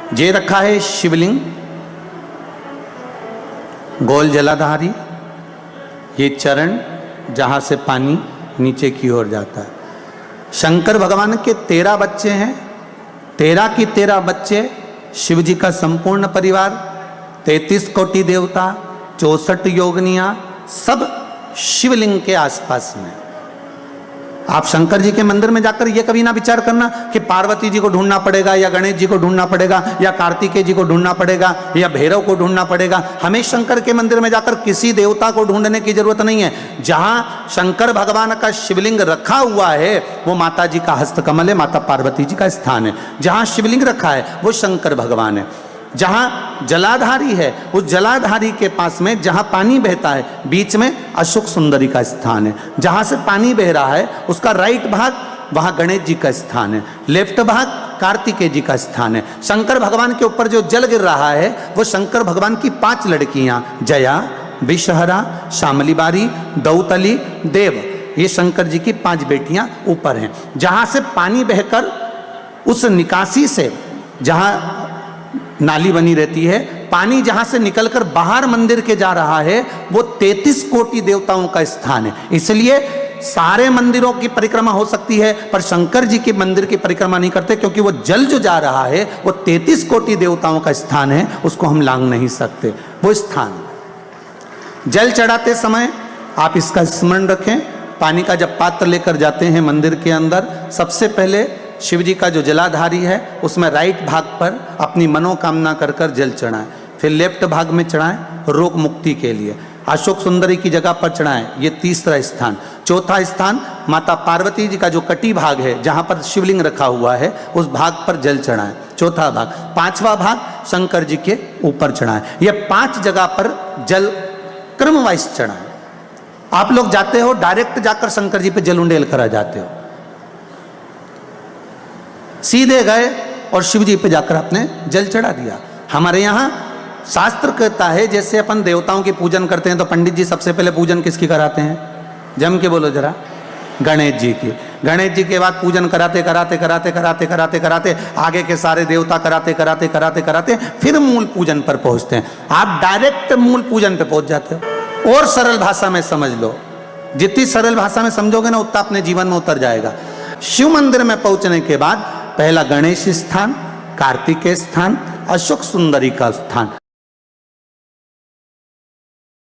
ये रखा है शिवलिंग, गोल जलाधारी, ये चरण जहाँ से पानी नीचे की ओर जाता है। शंकर भगवान के 13 बच्चे हैं, 13 की 13 बच्चे, शिव जी का संपूर्ण परिवार, 33 कोटि देवता, 64 योगनियाँ, सब शिवलिंग के आसपास में। आप शंकर जी के मंदिर में जाकर ये कभी ना विचार करना कि पार्वती जी को ढूंढना पड़ेगा या गणेश जी को ढूंढना पड़ेगा या कार्तिकेय जी को ढूंढना पड़ेगा या भैरव को ढूंढना पड़ेगा। हमें शंकर के मंदिर में जाकर किसी देवता को ढूंढने की जरूरत नहीं है। जहां शंकर भगवान का शिवलिंग रखा हुआ है वो माता जी का हस्तकमल है, माता पार्वती जी का स्थान है। जहां शिवलिंग रखा है वो शंकर भगवान है। जहां जलाधारी है उस जलाधारी के पास में जहां पानी बहता है बीच में अशोक सुंदरी का स्थान है। जहां से पानी बह रहा है उसका राइट भाग वहां गणेश जी का स्थान है, लेफ्ट भाग कार्तिकेय जी का स्थान है। शंकर भगवान के ऊपर जो जल गिर रहा है वो शंकर भगवान की 5 लड़कियां, जया, विषहरा, शामली बारी, दौतली, देव, ये शंकर जी की 5 बेटियां ऊपर हैं। जहां से पानी बहकर उस निकासी से, जहां नाली बनी रहती है, पानी जहां से निकलकर बाहर मंदिर के जा रहा है वो 33 कोटि देवताओं का स्थान है। इसलिए सारे मंदिरों की परिक्रमा हो सकती है पर शंकर जी के मंदिर की परिक्रमा नहीं करते, क्योंकि वो जल जो जा रहा है वो 33 कोटि देवताओं का स्थान है, उसको हम लांघ नहीं सकते। वो स्थान जल चढ़ाते समय आप इसका स्मरण रखें। पानी का जब पात्र लेकर जाते हैं मंदिर के अंदर, सबसे पहले शिव जी का जो जलाधारी है उसमें राइट भाग पर अपनी मनोकामना कर कर जल चढ़ाएं, फिर लेफ्ट भाग में चढ़ाएं रोग मुक्ति के लिए। अशोक सुंदरी की जगह पर चढ़ाएं, ये तीसरा स्थान। चौथा स्थान माता पार्वती जी का जो कटी भाग है जहां पर शिवलिंग रखा हुआ है उस भाग पर जल चढ़ाएं, चौथा भाग। 5वां भाग शंकर जी के ऊपर चढ़ाएं। ये 5 जगह पर जल क्रम वाइज चढ़ाएं। आप लोग जाते हो डायरेक्ट जाकर शंकर जी पे जल उंडेल कर आ जाते हो, सीधे गए और शिव जी पे जाकर आपने जल चढ़ा दिया। हमारे यहाँ शास्त्र कहता है जैसे अपन देवताओं की पूजन करते हैं तो पंडित जी सबसे पहले पूजन किसकी कराते हैं? जम के बोलो जरा, गणेश जी की। गणेश जी के बाद पूजन कराते कराते कराते कराते कराते कराते आगे के सारे देवता कराते कराते कराते कराते फिर मूल पूजन पर पहुंचते हैं। आप डायरेक्ट मूल पूजन पे पहुंच जाते हो। और सरल भाषा में समझ लो, जितनी सरल भाषा में समझोगे ना उतना अपने जीवन में उतर जाएगा। शिव मंदिर में पहुंचने के बाद पहला गणेश स्थान, कार्तिकेय स्थान, अशोक सुंदरी का स्थान।